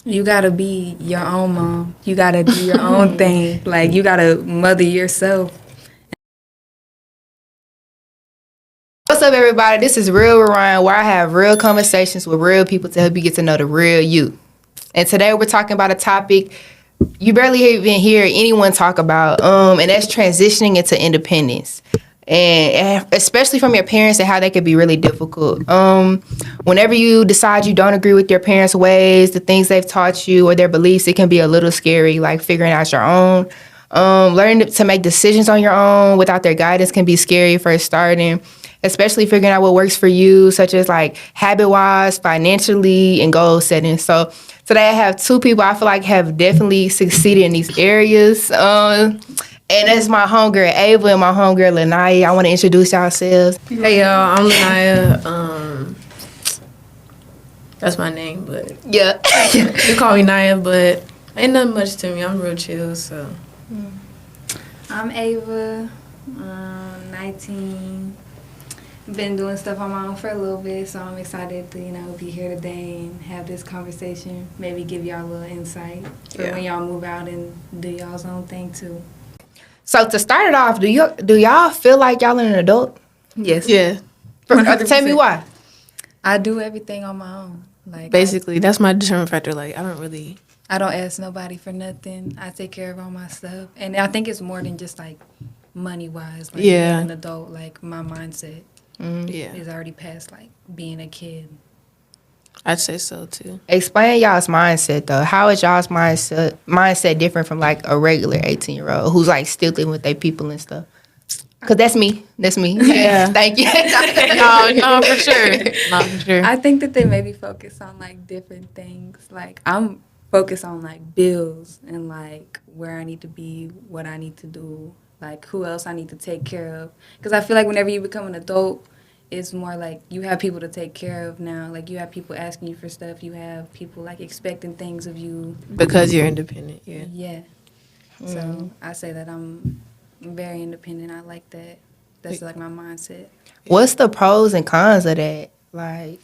You gotta be your own mom. You gotta do your own thing. Like, you gotta mother yourself. What's up, everybody? This is Real with Ryan, where I have real conversations with real people to help you get to know the real you. And today we're talking about a topic you barely even hear anyone talk about, and that's transitioning into independence. And especially from your parents and how they could be really difficult. Whenever you decide you don't agree with your parents' ways, the things they've taught you, or their beliefs, it can be a little scary, like figuring out your own. Learning to make decisions on your own without their guidance can be scary first starting, especially figuring out what works for you, such as like habit-wise, financially, and goal setting. So today I have two people I feel like have definitely succeeded in these areas. And that's my homegirl Ava and my homegirl Laniyah. I want to introduce yourselves. Hey y'all, I'm Laniyah. That's my name, but Yeah. you call me Naya, but ain't nothing much to me. I'm real chill, so. I'm Ava, 19. Been doing stuff on my own for a little bit, so I'm excited to, be here today and have this conversation. Maybe give y'all a little insight for when y'all move out and do y'all's own thing too. So to start it off, do y'all feel like y'all an adult? Yes. Yeah, Tell me why. I do everything on my own. Like, basically, that's my determining factor. Like, I don't ask nobody for nothing. I take care of all my stuff. And I think it's more than just like money-wise. Like, being an adult, like my mindset is already past like being a kid. I'd say so too. Explain y'all's mindset though. How is y'all's mindset different from like a regular 18-year-old who's like still living with their people and stuff? Cause that's me. Yeah. Thank you. No, for sure. No, for sure. I think that they maybe focus on like different things. Like I'm focused on like bills and like where I need to be, what I need to do, like who else I need to take care of. Because I feel like whenever you become an adult, it's more like you have people to take care of now. Like you have people asking you for stuff. You have people like expecting things of you. Because you're independent, yeah. Yeah. So I say that I'm very independent. I like that. That's like my mindset. What's the pros and cons of that? Like,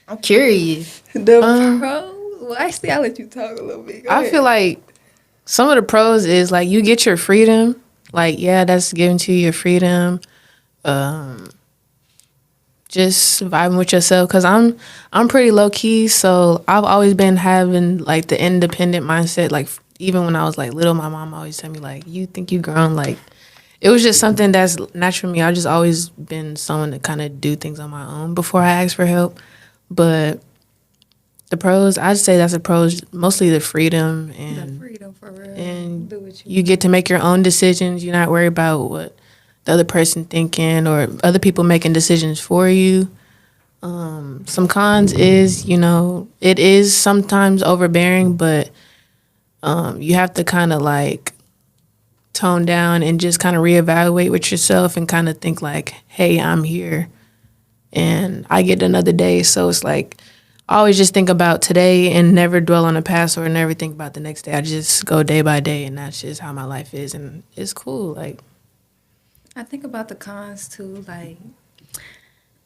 I'm curious. The pros? Well, actually, I'll let you talk a little bit. Go I ahead. feel like some of the pros is like you get your freedom. Like, yeah, that's given to you your freedom. Just vibing with yourself, because I'm pretty low key, so I've always been having like the independent mindset. Like even when I was like little, my mom always tell me like, you think you grown. Like it was just something that's natural to me. I've just always been someone to kind of do things on my own before I ask for help. But the pros, I'd say that's the pros, mostly the freedom and the freedom for real. and Do what you get to make your own decisions. You're not worried about what the other person thinking or other people making decisions for you. Some cons is, it is sometimes overbearing, but you have to kind of like tone down and just kind of reevaluate with yourself and kind of think like, hey, I'm here and I get another day. So it's like, I always just think about today and never dwell on the past or never think about the next day. I just go day by day, and that's just how my life is, and it's cool. Like, I think about the cons too. Like,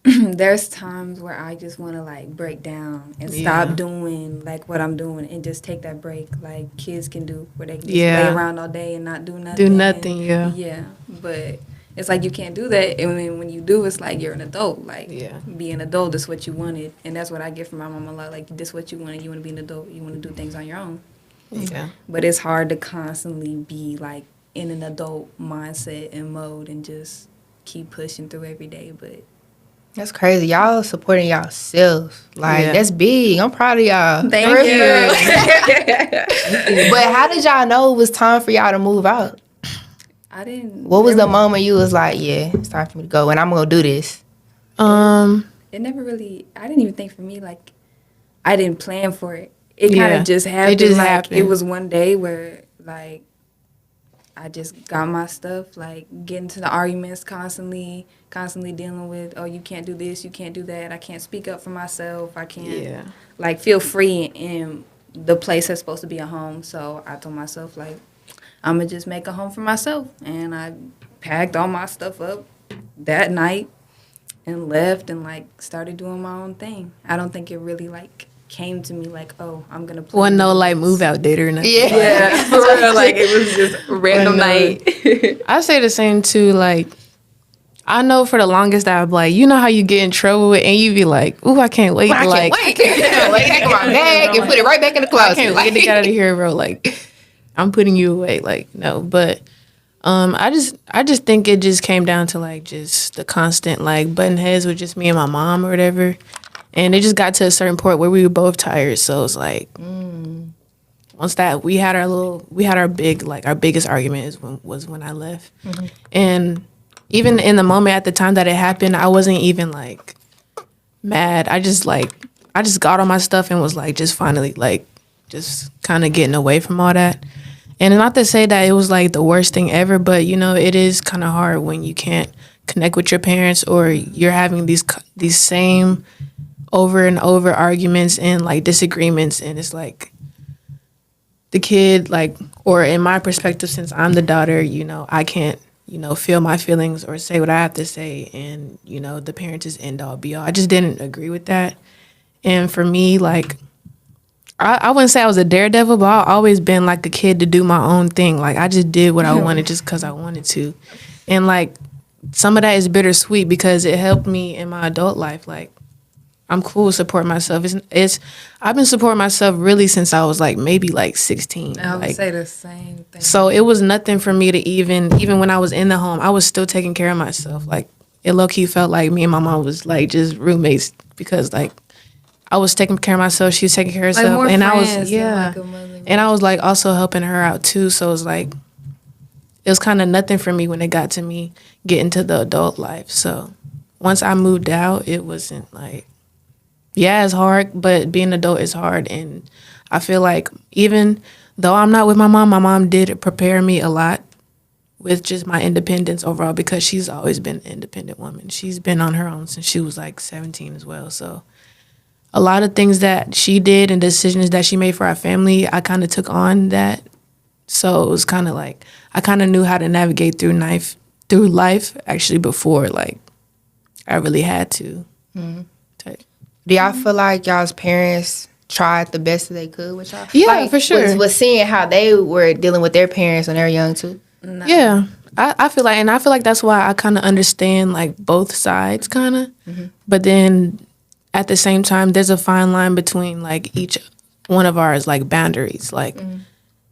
there's times where I just want to like break down and stop doing like what I'm doing and just take that break, like kids can do, where they can just lay around all day and not do nothing. Yeah, but it's like you can't do that. And when you do, it's like you're an adult. Like, being an adult is what you wanted, and that's what I get from my mom a lot. Like, this is what you wanted. You want to be an adult. You want to do things on your own. Yeah. But it's hard to constantly be like in an adult mindset and mode and just keep pushing through every day. But That's crazy. Y'all supporting yourselves. Like, that's big. I'm proud of y'all. Thank you. But how did y'all know it was time for y'all to move out? I didn't. What was the moment you was like, yeah, it's time for me to go and I'm going to do this? It never really, I didn't even think for me, like, I didn't plan for it. It kind of just happened. It just happened. It was one day where, like, I just got my stuff, like, getting to the arguments constantly dealing with, oh, you can't do this, you can't do that, I can't speak up for myself, I can't, like, feel free in the place that's supposed to be a home. So I told myself, like, I'm going to just make a home for myself. And I packed all my stuff up that night and left and, like, started doing my own thing. I don't think it really, like, came to me like, oh, I'm gonna play. Wasn't no with like this. move out date or nothing. Yeah, for real. Like it was just a random night. I say the same too. Like I know for the longest that I'm like, you know how you get in trouble and you be like, ooh, I can't wait. I can't like, wait. Like, take my bag and put it right back in the closet. I can't wait to get out of here, bro. Like, I'm putting you away. Like, no, but I just think it just came down to like just the constant like button heads with just me and my mom or whatever, and it just got to a certain point where we were both tired. So it's like, once that we had our big like our biggest argument was when I left, and even in the moment at the time that it happened, I wasn't even like mad. I just got all my stuff and was like just finally like just kind of getting away from all that. And not to say that it was like the worst thing ever, but you know, it is kind of hard when you can't connect with your parents or you're having these same over and over arguments and like disagreements, and it's like the kid like, or in my perspective, since I'm the daughter, you know, I can't, you know, feel my feelings or say what I have to say, and you know, the parent is end all be all. I just didn't agree with that. And for me, like, I wouldn't say I was a daredevil, but I've always been like a kid to do my own thing. Like I just did what I wanted just because I wanted to. And like some of that is bittersweet because it helped me in my adult life. Like I'm cool with supporting myself. I've been supporting myself really since I was like maybe like 16. I would like, say the same thing. so it was nothing for me to even when I was in the home, I was still taking care of myself. Like it low key felt like me and my mom was like just roommates because like I was taking care of myself, she was taking care of like herself, more and I friends was than, like, a mother. and I was like also helping her out too. So it was like it was kind of nothing for me when it got to me getting to the adult life. So once I moved out, it wasn't like, yeah, it's hard, but being an adult is hard. And I feel like even though I'm not with my mom did prepare me a lot with just my independence overall because she's always been an independent woman. She's been on her own since she was like 17 as well. So a lot of things that she did and decisions that she made for our family, I kind of took on that. So it was kind of like I kind of knew how to navigate through life actually before like I really had to. Type. Do y'all feel like y'all's parents tried the best that they could with y'all? Yeah, like, for sure. Was seeing how they were dealing with their parents when they were young too. No. Yeah, I feel like that's why I kind of understand like both sides kind of, but then at the same time, there's a fine line between like each one of ours like boundaries, like,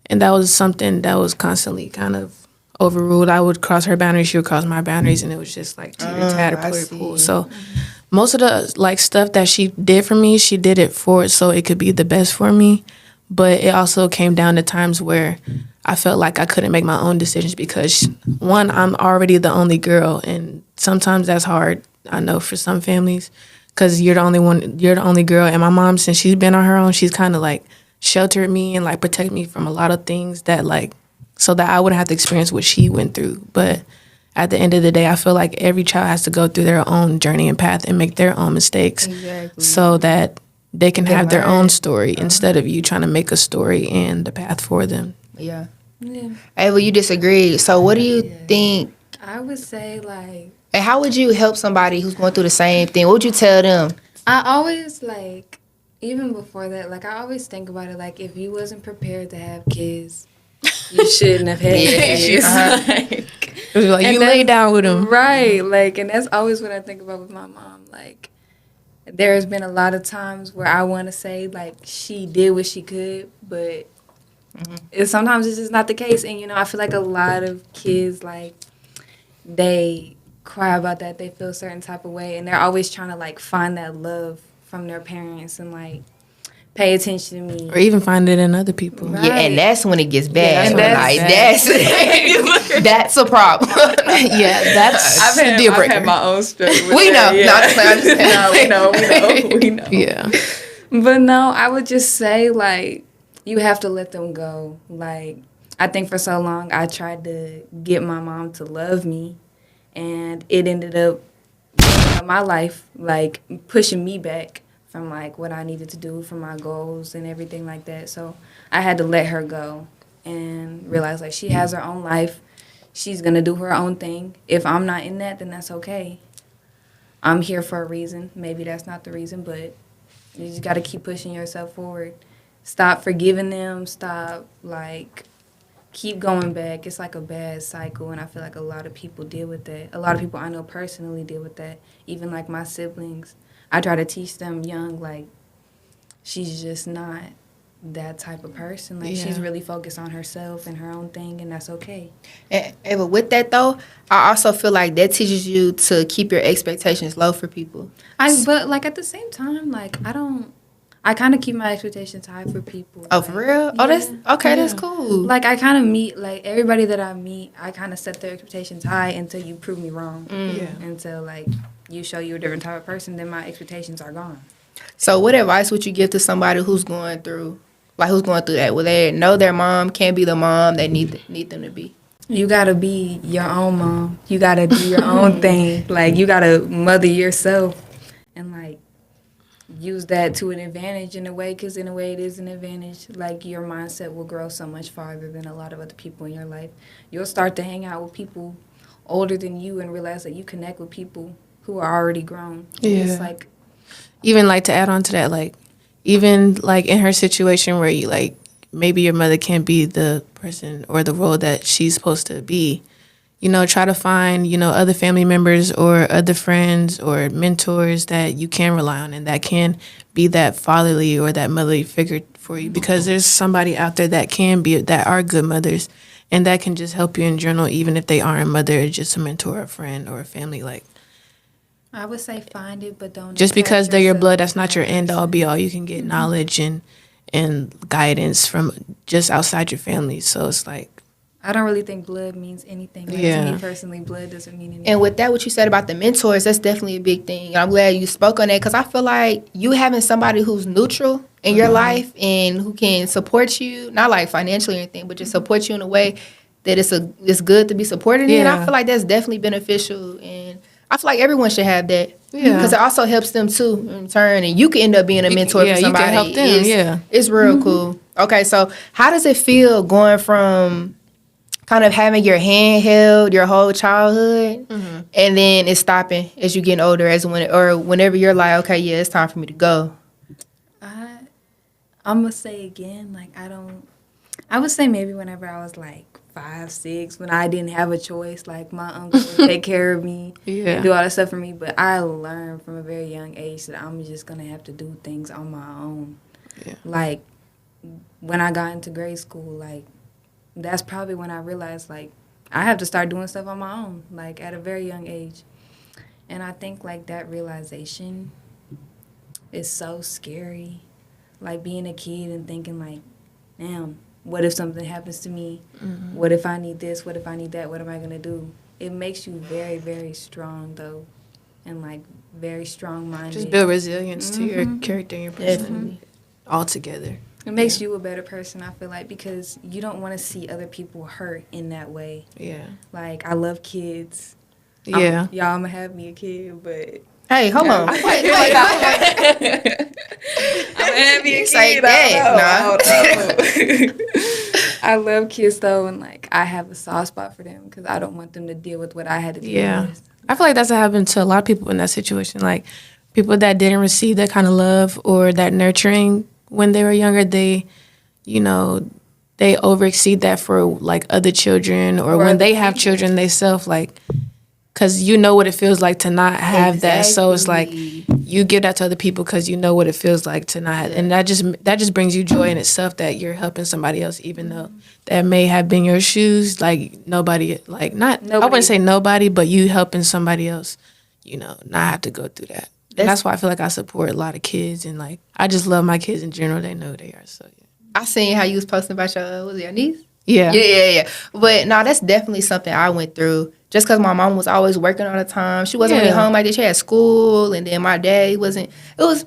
and that was something that was constantly kind of overruled. I would cross her boundaries, she would cross my boundaries, and it was just like teeter tatter, cool. So most of the like stuff that she did for me, she did it for so it could be the best for me. But it also came down to times where I felt like I couldn't make my own decisions because one, I'm already the only girl, and sometimes that's hard. I know for some families. Because you're the only girl. And my mom, since she's been on her own, she's kind of like sheltered me and like protected me from a lot of things that like, so that I wouldn't have to experience what she went through. But at the end of the day, I feel like every child has to go through their own journey and path and make their own mistakes so that they can have their own story instead of you trying to make a story and the path for them. Yeah. Hey, well, you disagree. So what do you think? I would say like, And how would you help somebody who's going through the same thing? What would you tell them? I always like, even before that, like I always think about it like if you wasn't prepared to have kids, you shouldn't have had kids. It was like you lay down with them. Right. Like, and that's always what I think about with my mom. Like, there's been a lot of times where I want to say like she did what she could, but sometimes it's just not the case. And, you know, I feel like a lot of kids, like, they cry about that, they feel a certain type of way, and they're always trying to like find that love from their parents and like pay attention to me, or even find it in other people. Right. Yeah, and that's when it gets bad. Yeah, That's a problem. Yeah, that's the deal breaker. I've had my own struggle with We know. that, yeah. No, I'm just playing. No, we know. Yeah. But no, I would just say like you have to let them go. Like I think for so long I tried to get my mom to love me, and it ended up my life like pushing me back from like what I needed to do for my goals and everything like that. So I had to let her go and realize like she has her own life. She's gonna do her own thing. If I'm not in that, then that's okay. I'm here for a reason. Maybe that's not the reason, but You just got to keep pushing yourself forward. Stop forgiving them. Stop, like, keep going back. It's like a bad cycle, and I feel like a lot of people deal with that. A lot of people I know personally deal with that. Even, like, my siblings. I try to teach them young, like, she's just not that type of person. Like, she's really focused on herself and her own thing, and that's okay. But with that, though, I also feel like that teaches you to keep your expectations low for people. But, like, at the same time, like, I kind of keep my expectations high for people. Oh, like, for real? Oh, that's okay. That's cool. Like, I kind of meet, like, everybody that I meet, I kind of set their expectations high until you prove me wrong. Until, like, you show you're a different type of person, then my expectations are gone. So, what advice would you give to somebody who's going through that? Where they know their mom can't be the mom they need them to be? You gotta be your own mom. You gotta do your own thing. Like, you gotta mother yourself and, like, use that to an advantage in a way, because in a way it is an advantage. Like, your mindset will grow so much farther than a lot of other people in your life. You'll start to hang out with people older than you and realize that you connect with people who are already grown. It's like, even like to add on to that, like even like in her situation where you like maybe your mother can't be the person or the role that she's supposed to be, you know, try to find, you know, other family members or other friends or mentors that you can rely on and that can be that fatherly or that motherly figure for you, because there's somebody out there that are good mothers and that can just help you in general, even if they aren't a mother, just a mentor, a friend, or a family. Like, I would say find it, but don't just because they're your yourself blood, that's in not that your end all person. be all. You can get knowledge and guidance from just outside your family. So it's like, I don't really think blood means anything. Like, to me personally, blood doesn't mean anything. And with that, what you said about the mentors, that's definitely a big thing. And I'm glad you spoke on that, because I feel like you having somebody who's neutral in your life and who can support you, not like financially or anything, but just support you in a way that it's good to be supported in. I feel like that's definitely beneficial, and I feel like everyone should have that. Because it also helps them too in turn, and you can end up being a mentor for somebody. You can help them. It's real cool. Okay, so how does it feel going from kind of having your hand held your whole childhood, and then it's stopping as you getting older, whenever you're like, okay, yeah, it's time for me to go? I'm going to say again, like, I would say maybe whenever I was like 5, 6, when I didn't have a choice, like, my uncle would take care of me and do all that stuff for me. But I learned from a very young age that I'm just going to have to do things on my own. Like, when I got into grade school, like, that's probably when I realized, like, I have to start doing stuff on my own, like, at a very young age. And I think, like, that realization is so scary. Like, being a kid and thinking, like, damn, what if something happens to me? What if I need this? What if I need that? What am I going to do? It makes you very, very strong, though, and, like, very strong-minded. Just build resilience to your character and your person altogether. It makes you a better person, I feel like, because you don't want to see other people hurt in that way. Like, I love kids. Y'all, I'm going to have me a kid, but... Hey, hold on. I'm going to have me a kid. I love kids, though, and, like, I have a soft spot for them because I don't want them to deal with what I had to deal with. I feel like that's what happened to a lot of people in that situation. Like, people that didn't receive that kind of love or that nurturing when they were younger, they, you know, they overexceed that for, like, other children or when they have children themselves, like, because you know what it feels like to not have that. So it's like you give that to other people because you know what it feels like to not have. And that just brings you joy in itself that you're helping somebody else, even though that may have been your shoes. Like, nobody, like, not, nobody. I wouldn't say nobody, but you helping somebody else, you know, not have to go through that. And that's why I feel like I support a lot of kids, and, like, I just love my kids in general. They know who they are. So I seen how you was posting about your niece. Yeah. But no, that's definitely something I went through. Just because my mom was always working all the time, she wasn't really home like this. She had school, and then my dad wasn't. It was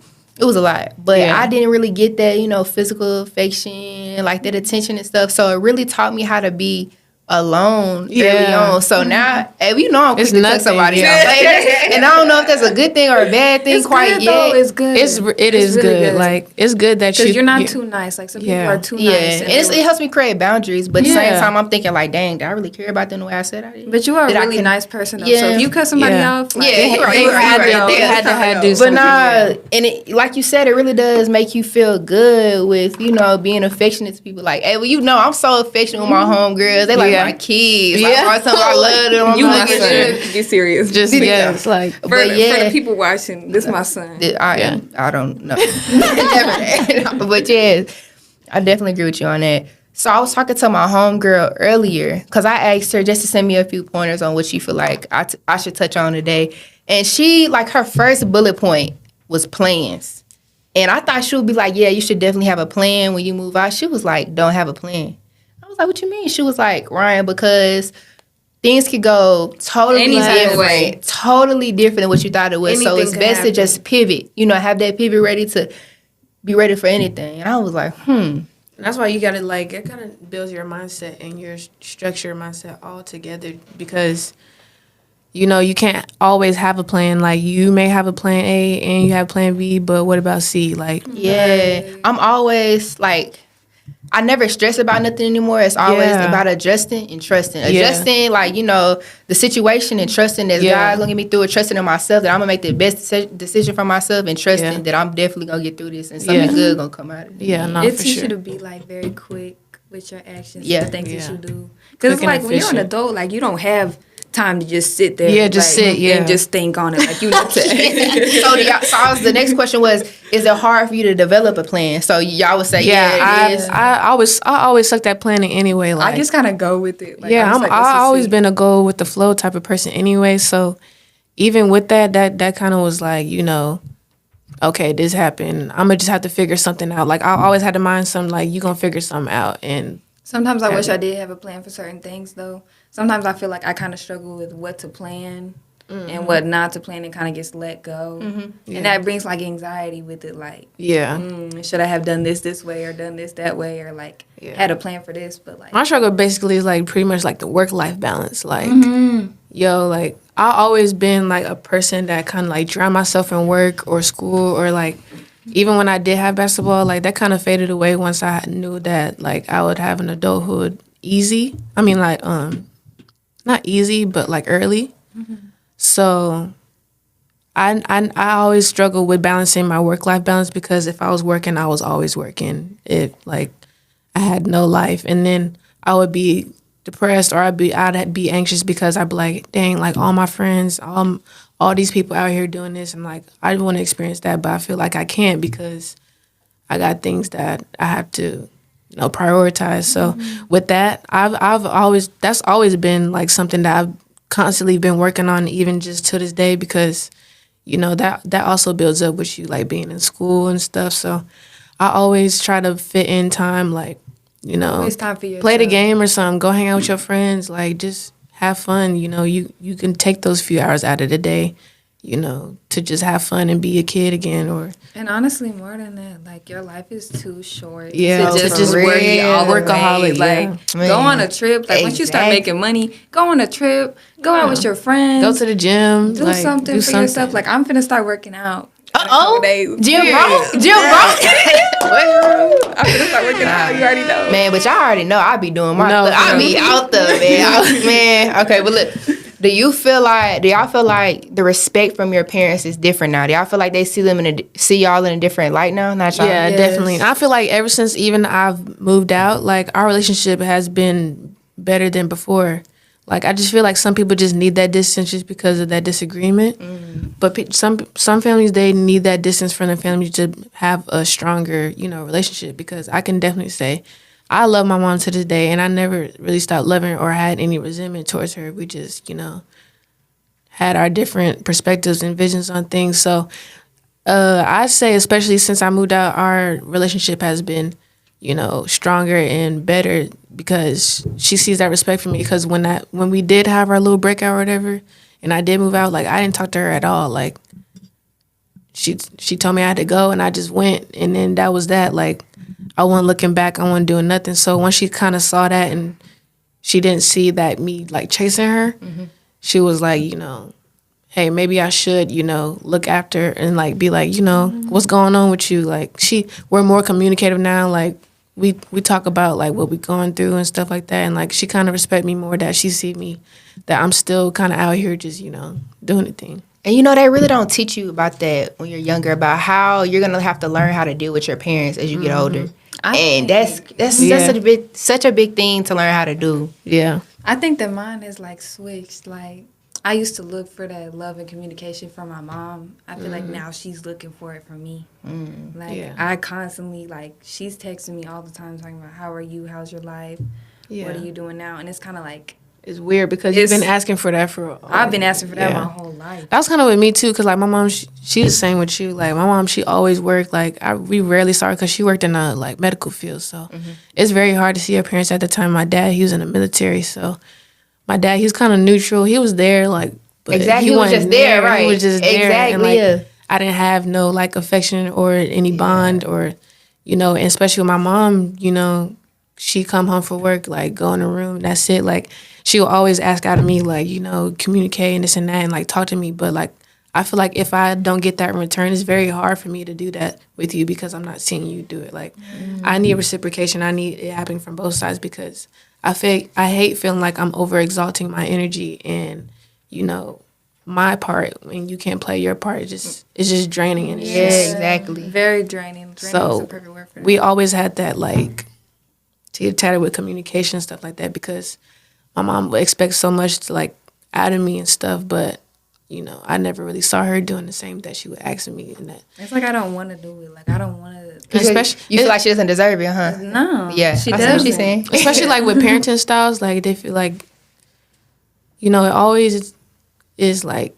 a lot, but I didn't really get that, you know, physical affection, like that attention and stuff. So it really taught me how to be alone early Yeah. on. So now, you know, I'm quick It's to cut nothing. somebody out. Like, and I don't know if that's a good thing or a bad thing It's quite good, yet. though. It's good. It is really good. Like it's good that because you're not you- too nice. Like some Yeah. people are too Yeah, nice. and it helps me create boundaries. But at the same Yeah. time, I'm thinking like, dang, did I really care about them the way I said I did? But you are a That I really can- nice person, though. Yeah. So if you cut somebody Yeah. off, like, Yeah, you right, you you right, had you to right. you had to have do But something. nah, Yeah. and it, like you said, it really does make you feel good with, you know, being affectionate to people. Like, hey, well, you know, I'm so affectionate with my homegirls. They like Yeah. my kids. Yeah. Like, all the time I love them. I'm you like, niggas shit. should get serious. Just yes, like for, But for yeah. the people watching, this is my son. I don't know. Never. But yeah, I definitely agree with you on that. So I was talking to my homegirl earlier because I asked her just to send me a few pointers on what she feel like I should touch on today. And she, like, her first bullet point was plans. And I thought she would be like, yeah, you should definitely have a plan when you move out. She was like, don't have a plan. I was like, what you mean? She was like, Ryan, because things could go totally Any type of different. way. Totally different than what you thought it was. So Anything it's could best to happen. just pivot. You know, have that pivot ready to be ready for anything. And I was like, that's why you gotta like it kind of builds your mindset and your structure mindset all together because you know you can't always have a plan. Like you may have a plan A and you have plan B, but what about C? Like yeah. I'm always like, I never stress about nothing anymore. It's always Yeah. about adjusting and trusting. Yeah. Adjusting, like, you know, the situation and trusting that Yeah. God's going to get me through it, trusting in myself that I'm going to make the best decision for myself and trusting Yeah. that I'm definitely going to get through this and something Yeah. good going to come out of it. yeah, no, It for teaches sure. you to be like very quick with your actions, Yeah. the things Yeah. that you do. Because it's Quick and like when you're an efficient. adult, like you don't have time to just sit there, Yeah, just like, sit, yeah. and just think on it. Like you need to. The next question was, is it hard for you to develop a plan? So y'all would say, yeah, it is. I always suck at planning anyway. Like I just kind of go with it. Like, yeah, I'm just like, I let's just always see. been a go with the flow type of person anyway. So even with that kind of was like, you know, okay, this happened. I'm gonna just have to figure something out. Like I always had to mind something like you gonna figure something out. And Sometimes I wish it. I did have a plan for certain things, though. Sometimes I feel like I kind of struggle with what to plan and what not to plan and kind of gets let go. Yeah. And that brings, like, anxiety with it. Like, yeah, should I have done this way or done this that way or, like, Yeah. had a plan for this? But, like, my struggle basically is like pretty much like the work life balance. Like yo, like I always been like a person that kind of like drown myself in work or school or like. Even when I did have basketball, like that kind of faded away once I knew that like I would have an adulthood easy. I mean, like not easy, but like early. So I always struggle with balancing my work life balance because if I was working, I was always working. If like I had no life, and then I would be depressed or I'd be anxious because I'd be like, dang, like all my friends, all these people out here doing this, and like I want to experience that, but I feel like I can't because I got things that I have to, you know, prioritize. So with that, I've always that's always been like something that I've constantly been working on, even just to this day, because you know that also builds up with you, like being in school and stuff. So I always try to fit in time, like you know, always time for yourself. play the game or something, go hang out with your friends, like just have fun. You know, you can take those few hours out of the day, you know, to just have fun and be a kid again. Or And honestly, more than that, like your life is too short Yeah, to just for work real. all the Workaholic, way. yeah. Like Man. go on a trip. Like once you start Exactly. making money, go on a trip. Go out with your friends. go to the gym, do like, something do for yourself. Like I'm finna start working out. in a Uh-oh. couple days. Jim Yeah. Bro. I'm finna start working out. You already know. Man, but y'all already know I be doing my No, stuff. I for be real. out there, man. Man, okay, but look, do y'all feel like the respect from your parents is different now? Do y'all feel like they see y'all in a different light now? Not y'all? Yeah, Yes. definitely. I feel like ever since even I've moved out, like our relationship has been better than before. Like I just feel like some people just need that distance just because of that disagreement. But some families, they need that distance from their family to have a stronger, you know, relationship. Because I can definitely say, I love my mom to this day, and I never really stopped loving her or had any resentment towards her. We just, you know, had our different perspectives and visions on things. So I say, especially since I moved out, our relationship has been, you know, stronger and better because she sees that respect for me. Because when we did have our little breakout or whatever, and I did move out, like I didn't talk to her at all. Like she told me I had to go, and I just went, and then that was that. Like I wasn't looking back, I wasn't doing nothing. So once she kind of saw that, and she didn't see that me like chasing her. She was like, hey, maybe I should, look after and like be like, what's going on with you? Like we're more communicative now. Like we talk about like what we going through and stuff like that. And like she kind of respect me more that she see me, that I'm still kind of out here just, doing the thing. And they really don't teach you about that when you're younger, about how you're gonna have to learn how to deal with your parents as you get older. And that's such a big thing to learn how to do. Yeah. I think that mine is like switched. Like I used to look for that love and communication from my mom. I feel like now she's looking for it from me. Like I constantly like she's texting me all the time talking about how are you, how's your life, what are you doing now, and it's kind of like. It's weird because you've been asking for that for. I've been asking for that my whole life. That was kind of with me too, cause like my mom, she's the same with you. Like my mom, she always worked. Like we rarely saw her, cause she worked in a like medical field. So it's very hard to see her parents at the time. My dad, he was in the military, so my dad, he's kind of neutral. He was there, like but exactly. He was just there, right? He was just there, exactly. And, like, I didn't have no like affection or any bond or, and especially with my mom, she come home from work, like go in the room, that's it, like. She will always ask out of me, like, communicate and this and that and, like, talk to me. But, like, I feel like if I don't get that in return, it's very hard for me to do that with you because I'm not seeing you do it. Like, I need reciprocation. I need it happening from both sides because I hate feeling like I'm over-exalting my energy and, my part when you can't play your part. It's just draining. And exactly. Very draining. So is a perfect word for that. We always had that, like, teeter-tatter with communication and stuff like that because my mom expects so much to like out of me and stuff, but I never really saw her doing the same that she would ask me. And that it's like I don't want to do it. Like I don't want to. Especially, you feel like she doesn't deserve it, huh? No. Yeah, she does. does. What she's saying. Especially like with parenting styles, like they feel like, it always is like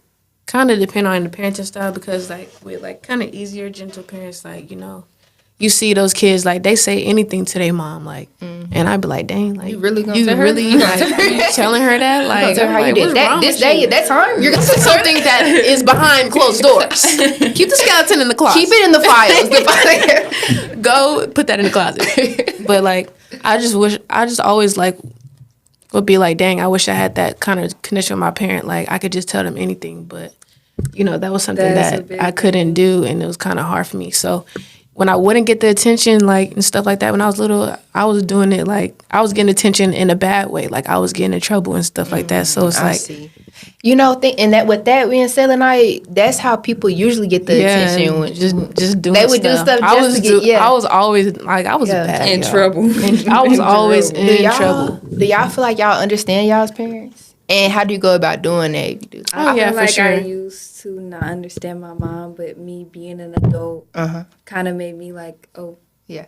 kind of depend on the parenting style because like with like kind of easier, gentle parents, like you see those kids like they say anything to their mom, like, and I'd be like, dang, like you really gonna you tell her? really you telling her that, like, tell her how like, you did that this day at that time. You're gonna say something that is behind closed doors. Keep the skeleton in the closet. Keep it in the files. Go put that in the closet. But like, I just always like would be like, dang, I wish I had that kind of connection with my parent. Like I could just tell them anything, but that was something that I couldn't do, and it was kind of hard for me. So. When I wouldn't get the attention, like, and stuff like that, when I was little, I was doing it, like, I was getting attention in a bad way. Like, I was getting in trouble and stuff like that. So it's like... See. And that with that being said, Laniyah, that's how people usually get the attention. When, just doing they would do stuff just to get, I was always, like, I was bad. In trouble. I was always in trouble. Do y'all feel like y'all understand y'all's parents? And how do you go about doing that if you do? I feel like I used to not understand my mom, but me being an adult kind of made me like, yeah.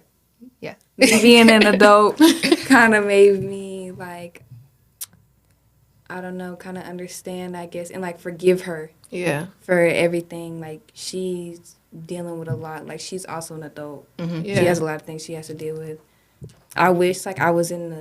Me being an adult kind of made me like, I don't know, kind of understand, I guess, and like forgive her. Yeah. For everything. Like she's dealing with a lot. Like she's also an adult. Yeah. She has a lot of things she has to deal with. I wish like I was in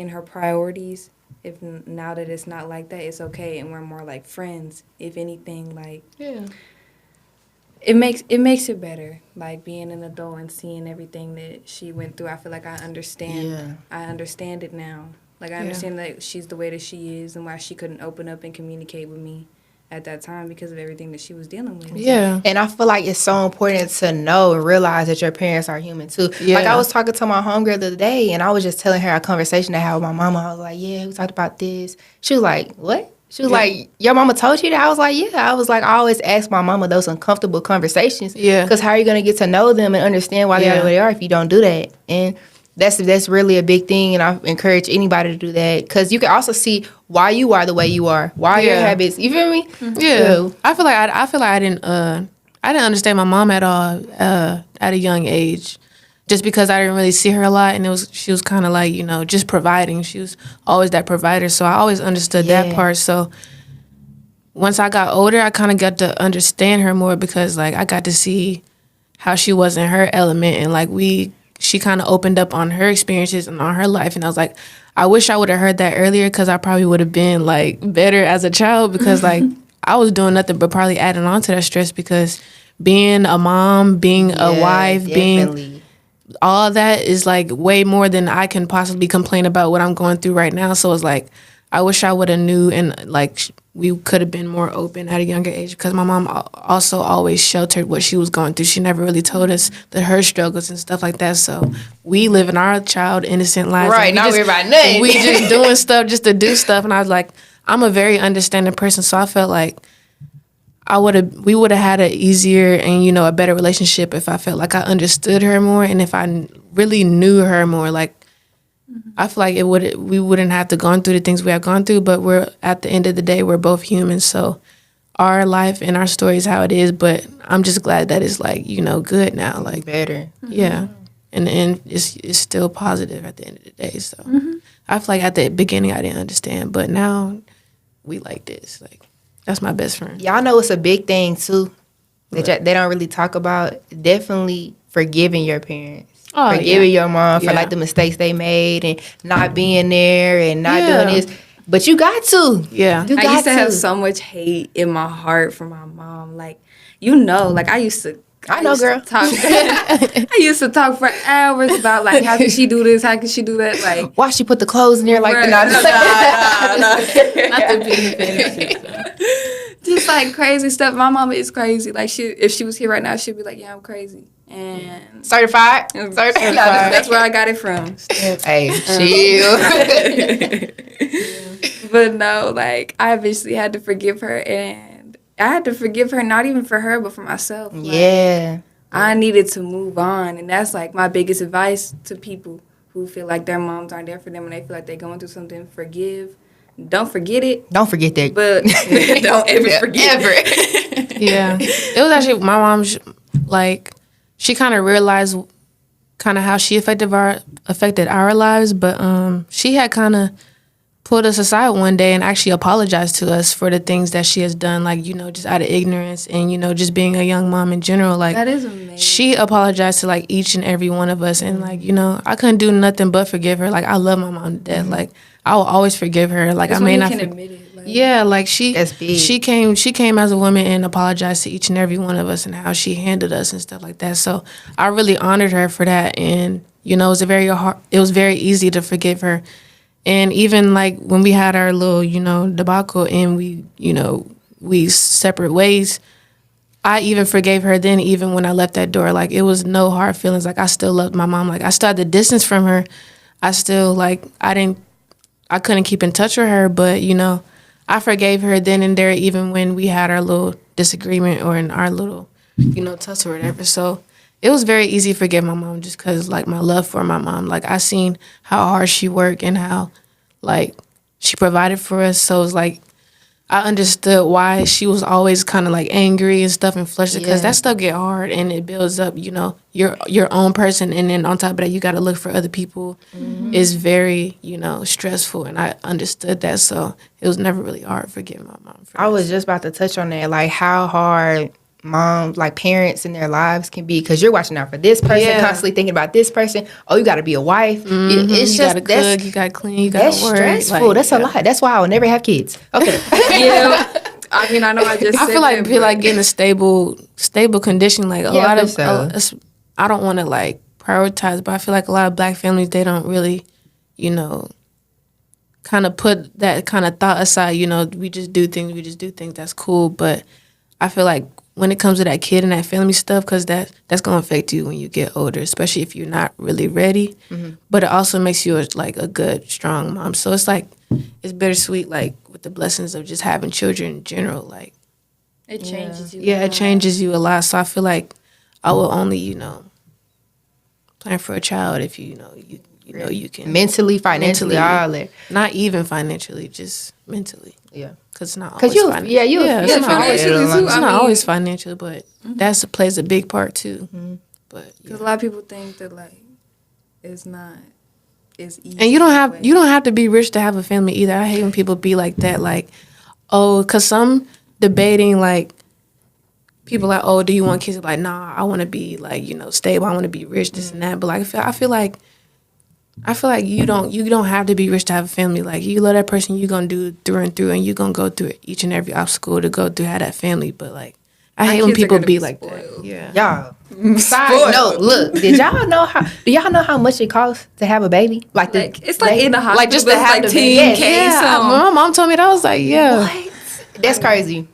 her priorities. If now that it's not like that, it's okay, and we're more like friends. If anything, like it makes it better. Like being an adult and seeing everything that she went through, I feel like I understand. Yeah. I understand it now. Like I understand that she's the way that she is, and why she couldn't open up and communicate with me at that time because of everything that she was dealing with. Yeah. And I feel like it's so important to know and realize that your parents are human too. Yeah. Like I was talking to my homegirl the other day and I was just telling her a conversation I had with my mama. I was like, yeah, we talked about this. She was like, what? She was like, your mama told you that? I was like, yeah. I was like, I always ask my mama those uncomfortable conversations. Yeah. Because how are you going to get to know them and understand why they are the way they are if you don't do that? And that's really a big thing, and I encourage anybody to do that because you can also see why you are the way you are, why your habits. You feel me? Yeah. I feel like I didn't understand my mom at all at a young age, just because I didn't really see her a lot, and she was kind of like just providing. She was always that provider, so I always understood that part. So once I got older, I kind of got to understand her more because like I got to see how she was in her element, and like she kind of opened up on her experiences and on her life. And I was like, I wish I would have heard that earlier because I probably would have been like better as a child because like I was doing nothing but probably adding on to that stress because being a mom, being a wife, definitely. all that is like way more than I can possibly complain about what I'm going through right now. So it's like I wish I would have knew, and like we could have been more open at a younger age, because my mom also always sheltered what she was going through. She never really told us that her struggles and stuff like that. So we live in our child innocent lives. Right, not worry about nothing. We just doing stuff just to do stuff. And I was like, I'm a very understanding person, so I felt like we would have had an easier and, you know, a better relationship if I felt like I understood her more, and if I really knew her more. Like, I feel like we wouldn't have to gone through the things we have gone through, but we're, at the end of the day, we're both humans. So our life and our story is how it is, but I'm just glad that it's like, you know, good now. Like, better. yeah. And the end it's still positive at the end of the day. So I feel like at the beginning I didn't understand, but now we like this. Like, that's my best friend. Y'all know it's a big thing too that they don't really talk about. Definitely forgiving your parents. Oh, forgiving your mom for Yeah. like the mistakes they made and not being there and not Yeah. doing this. But you got to. Yeah. You got I used to have so much hate in my heart for my mom. Like, you know, like I used to. I know, used to girl. Talk, I used to talk for hours about like how could she do this, how could she do that, like. Why she put the clothes in there like Right. that? No. Not the being shit. Just like crazy stuff. My mama is crazy. Like if she was here right now, she'd be like, "Yeah, I'm crazy." And Certified? Certified. That's where I got it from. Hey, chill. But no, like I eventually had to forgive her, and I had to forgive her not even for her, but for myself. Like, Yeah. I needed to move on, and that's like my biggest advice to people who feel like their moms aren't there for them and they feel like they're going through something. Forgive. Don't forget it, Don't forget that. but don't ever forget Ever. it. Yeah. It was actually my mom's, like, she kind of realized kind of how she affected our lives, but she had kind of pulled us aside one day and actually apologized to us for the things that she has done, like, you know, just out of ignorance and, you know, just being a young mom in general. Like, That is amazing. she apologized to like each and every one of us, and like, you know, I couldn't do nothing but forgive her. Like, I love my mom to death. Like, I will always forgive her. Like, That's I may when not you can for- admit it. Like, yeah, like That's big. she came as a woman and apologized to each and every one of us and how she handled us and stuff like that. So I really honored her for that, and you know, it was very easy to forgive her. And even like when we had our little, you know, debacle and we separate ways, I even forgave her then, even when I left that door. Like, it was no hard feelings. Like, I still loved my mom. Like, I still had the distance from her. I still, like, I couldn't keep in touch with her, but, you know, I forgave her then and there, even when we had our little disagreement or in our little, you know, tussle or whatever. So it was very easy to forgive my mom just because, like, my love for my mom. Like, I seen how hard she worked and how, like, she provided for us. So it was like, I understood why she was always kind of like angry and stuff and flustered, because Yeah. that stuff get hard and it builds up, you know, your own person, and then on top of that you got to look for other people. Is very, you know, stressful, and I understood that, so it was never really hard forgiving my mom for I that. was just about to touch on that, like how hard moms, like parents in their lives can be, because you're watching out for this person, Yeah. constantly thinking about this person. Oh, you got to be a wife. It's you just gotta that's, cook, you gotta clean, you gotta that's work. stressful. like, That's a lot. That's why I will never have kids. Okay. Yeah. I mean, I know I just I said feel like that, feel but- like getting a stable condition. Like, a Yeah, lot for of sure. I don't want to like prioritize, but I feel like a lot of Black families, they don't really, you know, kind of put that kind of thought aside. You know, we just do things. That's cool, but I feel like when it comes to that kid and that family stuff, because that's gonna affect you when you get older, especially if you're not really ready. But it also makes you like a good, strong mom. So it's like, it's bittersweet, like with the blessings of just having children in general. Like, It changes you. yeah, it changes you a lot. So I feel like I will only, you know, plan for a child if you know you can Mentally, financially, all that. not even financially, just mentally. Yeah. Because it's not 'Cause always you- financial. yeah, you- it's yeah, not always, financially too. it's I not mean- always financial, but that's plays a big part too. But yeah. Because a lot of people think that like it's not as easy. And you don't but- have to be rich to have a family either. I hate when people be like that, like, oh, because some debating like people like, oh, do you want kids? Like, nah, I want to be like, you know, stable. I want to be rich, this and that. But like, I feel like you don't have to be rich to have a family. Like, you love that person, you're gonna do through and through, and you're gonna go through each and every obstacle to go through have that family. But like, I hate Our when kids are people gonna be be like spoiled. that. Yeah. Y'all. Side note, look, do y'all know how much it costs to have a baby? Like It's like in the hospital, Like just but to it's have like the 10K. baby. Yeah. So My mom told me that. I was like, yeah. what? That's crazy.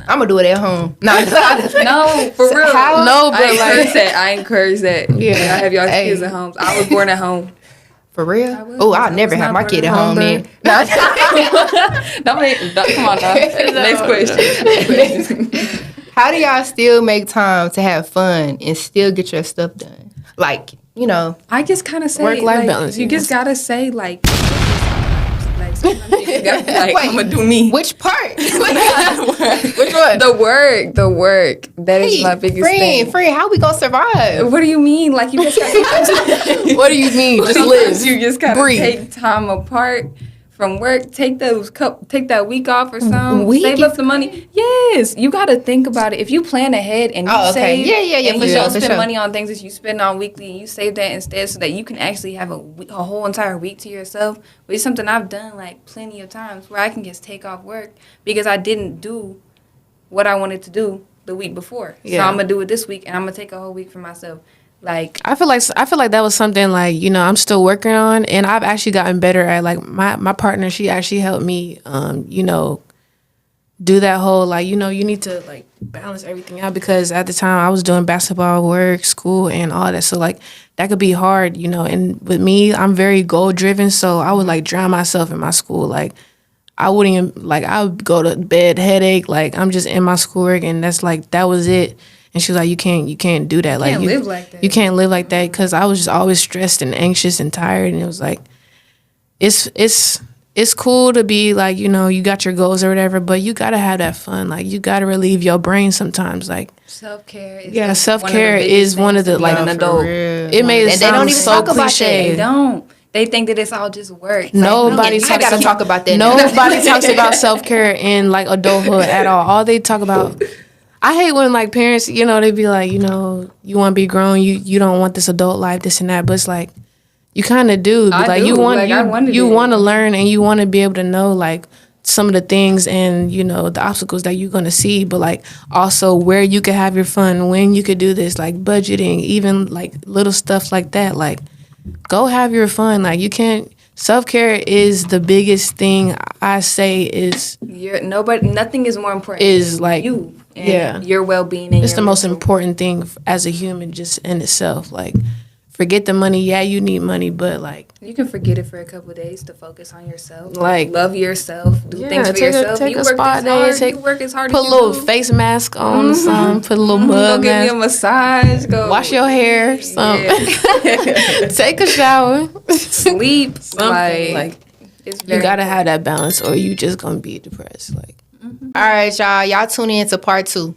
I'm gonna do it at home. No, no, for real. No, but I encourage like, that. I encourage that. Yeah. Y'all have y'all Hey. kids at home. I was born at home. for real? was. Oh, I I'll never was have not my kid at born at home home, then. No. Come on now. Next question. How do y'all still make time to have fun and still get your stuff done? Like, you know, I just kind of say Work-life like, balance, You yes. just gotta say like sometimes you just gotta be like, Wait, I'm gonna do me. which part? Which one? The work. That is my biggest thing. Friend, how we gonna survive? What do you mean? Like you just gotta what do you mean? Just live. You just gotta Breathe. take time apart from work. Take that week off or something. Week Save is up the money. Yes, you gotta think about it. If you plan ahead and you Oh, okay. save, Yeah, and for you sure, don't for spend sure. money on things that you spend on weekly, and you save that instead, so that you can actually have a whole entire week to yourself. Which is something I've done like plenty of times, where I can just take off work because I didn't do what I wanted to do the week before. So Yeah. I'm gonna do it this week, and I'm gonna take a whole week for myself. Like I feel like that was something like, you know, I'm still working on, and I've actually gotten better at, like, my partner, she actually helped me you know, do that whole, like, you know, you need to like balance everything out, because at the time I was doing basketball, work, school, and all that, so like that could be hard, you know. And with me, I'm very goal driven, so I would like drown myself in my school. Like I wouldn't even, like, I would go to bed headache, like I'm just in my schoolwork, and that's like, that was it. And she was like, you can't do that. can't live like that. You can't live like that, because I was just always stressed and anxious and tired. And it was like, it's cool to be like, you know, you got your goals or whatever, but you gotta have that fun. Like you gotta relieve your brain sometimes. Like self-care is yeah, like self-care is one of the, like, an for adult. real. It made it And they don't sound even so talk about that. cliche. They don't. They think that it's all just work. It's Nobody I gotta talk about that. Nobody talks about self-care in like adulthood at all they talk about, I hate when like parents, you know, they be like, you know, you want to be grown, you don't want this adult life, this and that, but it's like you kind of do. I Like do. you want, Like, I wanted you it. want to learn, and you want to be able to know like some of the things, and you know the obstacles that you're gonna see, but like also where you could have your fun, when you could do this, like budgeting, even like little stuff like that. Like go have your fun. Like you can't. Self-care is the biggest thing I say is nothing is more important Is than like, you and yeah. your well-being and it's your the most mental. important thing as a human, just in itself. Like forget the money. Yeah, you need money, but like You can forget it for a couple of days to focus on yourself. Like- love yourself, do yeah, things for take yourself. take you a work spa this day, hard, you work as hard put as a you little do. face mask on or something, put a little Go mud give me mask, a massage. Go wash your hair, something. Yeah. Take a shower. Sleep. Something, like it's you very gotta important. have that balance, or you just gonna be depressed. Like All right, y'all. Y'all tune in to part 2.